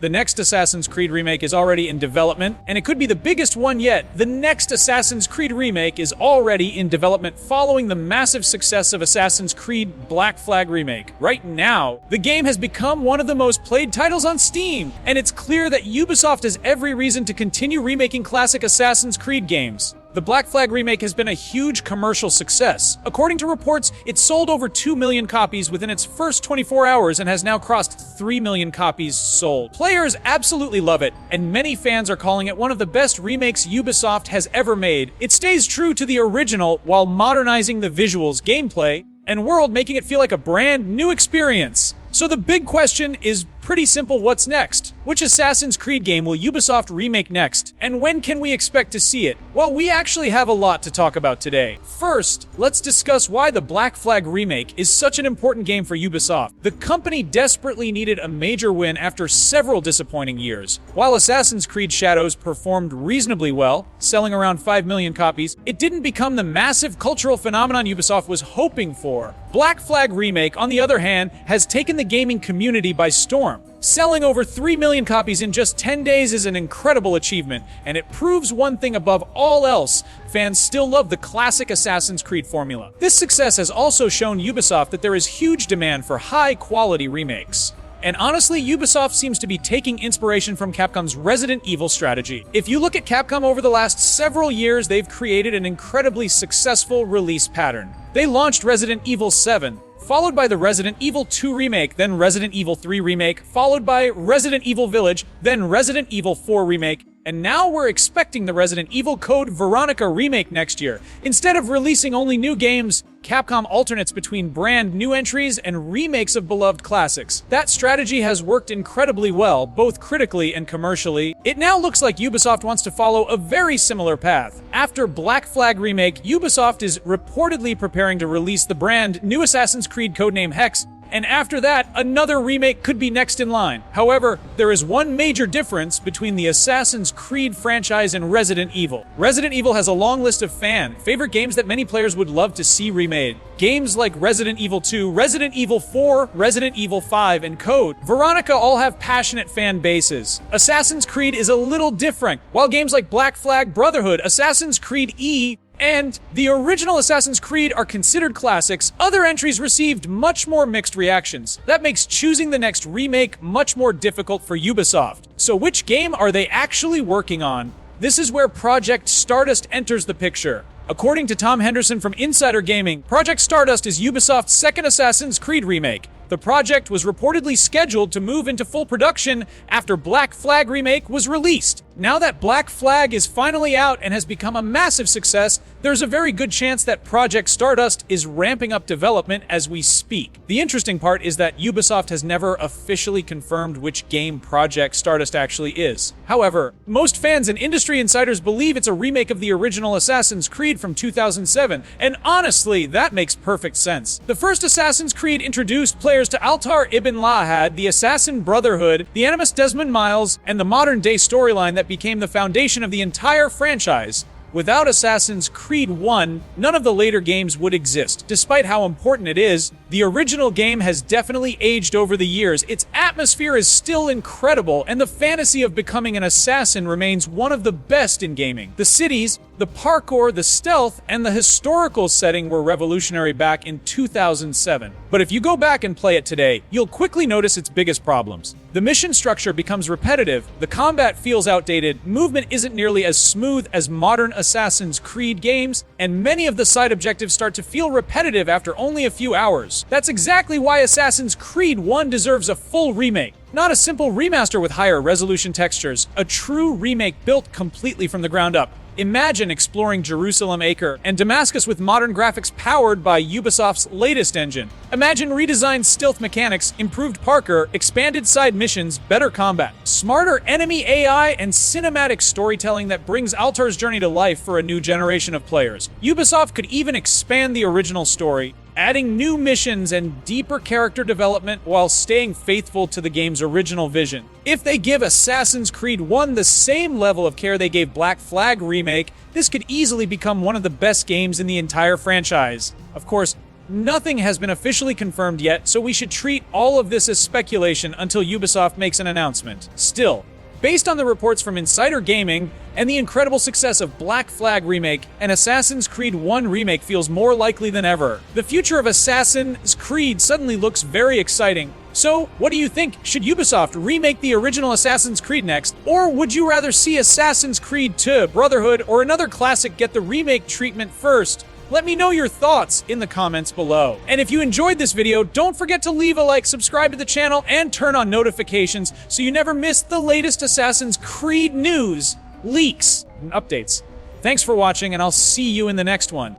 The next Assassin's Creed remake is already in development, and it could be the biggest one yet. The next Assassin's Creed remake is already in development following the massive success of Assassin's Creed Black Flag Remake. Right now, the game has become one of the most played titles on Steam, and it's clear that Ubisoft has every reason to continue remaking classic Assassin's Creed games. The Black Flag remake has been a huge commercial success. According to reports, it sold over 2 million copies within its first 24 hours and has now crossed 3 million copies sold. Players absolutely love it, and many fans are calling it one of the best remakes Ubisoft has ever made. It stays true to the original while modernizing the visuals, gameplay, and world, making it feel like a brand new experience. So the big question is pretty simple: what's next? Which Assassin's Creed game will Ubisoft remake next? And when can we expect to see it? Well, we actually have a lot to talk about today. First, let's discuss why the Black Flag remake is such an important game for Ubisoft. The company desperately needed a major win after several disappointing years. While Assassin's Creed Shadows performed reasonably well, selling around 5 million copies, it didn't become the massive cultural phenomenon Ubisoft was hoping for. Black Flag Remake, on the other hand, has taken the gaming community by storm. Selling over 3 million copies in just 10 days is an incredible achievement, and it proves one thing above all else: fans still love the classic Assassin's Creed formula. This success has also shown Ubisoft that there is huge demand for high-quality remakes. And honestly, Ubisoft seems to be taking inspiration from Capcom's Resident Evil strategy. If you look at Capcom over the last several years, they've created an incredibly successful release pattern. They launched Resident Evil 7, followed by the Resident Evil 2 remake, then Resident Evil 3 remake, followed by Resident Evil Village, then Resident Evil 4 remake, and now we're expecting the Resident Evil Code Veronica remake next year. Instead of releasing only new games, Capcom alternates between brand new entries and remakes of beloved classics. That strategy has worked incredibly well, both critically and commercially. It now looks like Ubisoft wants to follow a very similar path. After Black Flag Remake, Ubisoft is reportedly preparing to release the brand new Assassin's Creed codename Hex, and after that, another remake could be next in line. However, there is one major difference between the Assassin's Creed franchise and Resident Evil. Resident Evil has a long list of favorite games that many players would love to see remade. Games like Resident Evil 2, Resident Evil 4, Resident Evil 5, and Code Veronica all have passionate fan bases. Assassin's Creed is a little different. While games like Black Flag, Brotherhood, Assassin's Creed E, and the original Assassin's Creed are considered classics, other entries received much more mixed reactions. That makes choosing the next remake much more difficult for Ubisoft. So which game are they actually working on? This is where Project Stardust enters the picture. According to Tom Henderson from Insider Gaming, Project Stardust is Ubisoft's second Assassin's Creed remake. The project was reportedly scheduled to move into full production after Black Flag Remake was released. Now that Black Flag is finally out and has become a massive success, there's a very good chance that Project Stardust is ramping up development as we speak. The interesting part is that Ubisoft has never officially confirmed which game Project Stardust actually is. However, most fans and industry insiders believe it's a remake of the original Assassin's Creed from 2007, and honestly, that makes perfect sense. The first Assassin's Creed introduced players to Altar Ibn Lahad, the Assassin Brotherhood, the Animus Desmond Miles, and the modern-day storyline that became the foundation of the entire franchise. Without Assassin's Creed 1, none of the later games would exist. Despite how important it is, the original game has definitely aged over the years. Its atmosphere is still incredible, and the fantasy of becoming an assassin remains one of the best in gaming. The cities, the parkour, the stealth, and the historical setting were revolutionary back in 2007. But if you go back and play it today, you'll quickly notice its biggest problems. The mission structure becomes repetitive, the combat feels outdated, movement isn't nearly as smooth as modern Assassin's Creed games, and many of the side objectives start to feel repetitive after only a few hours. That's exactly why Assassin's Creed 1 deserves a full remake. Not a simple remaster with higher resolution textures, a true remake built completely from the ground up. Imagine exploring Jerusalem Acre and Damascus with modern graphics powered by Ubisoft's latest engine. Imagine redesigned stealth mechanics, improved parkour, expanded side missions, better combat, smarter enemy AI, and cinematic storytelling that brings Altar's journey to life for a new generation of players. Ubisoft could even expand the original story, adding new missions and deeper character development while staying faithful to the game's original vision. If they give Assassin's Creed 1 the same level of care they gave Black Flag Remake, this could easily become one of the best games in the entire franchise. Of course, Nothing has been officially confirmed yet, so we should treat all of this as speculation until Ubisoft makes an announcement. Still, based on the reports from Insider Gaming and the incredible success of Black Flag Remake, an Assassin's Creed 1 remake feels more likely than ever. The future of Assassin's Creed suddenly looks very exciting. So, what do you think? Should Ubisoft remake the original Assassin's Creed next? Or would you rather see Assassin's Creed 2, Brotherhood, or another classic get the remake treatment first? Let me know your thoughts in the comments below. And if you enjoyed this video, don't forget to leave a like, subscribe to the channel, and turn on notifications so you never miss the latest Assassin's Creed news, leaks, and updates. Thanks for watching, and I'll see you in the next one.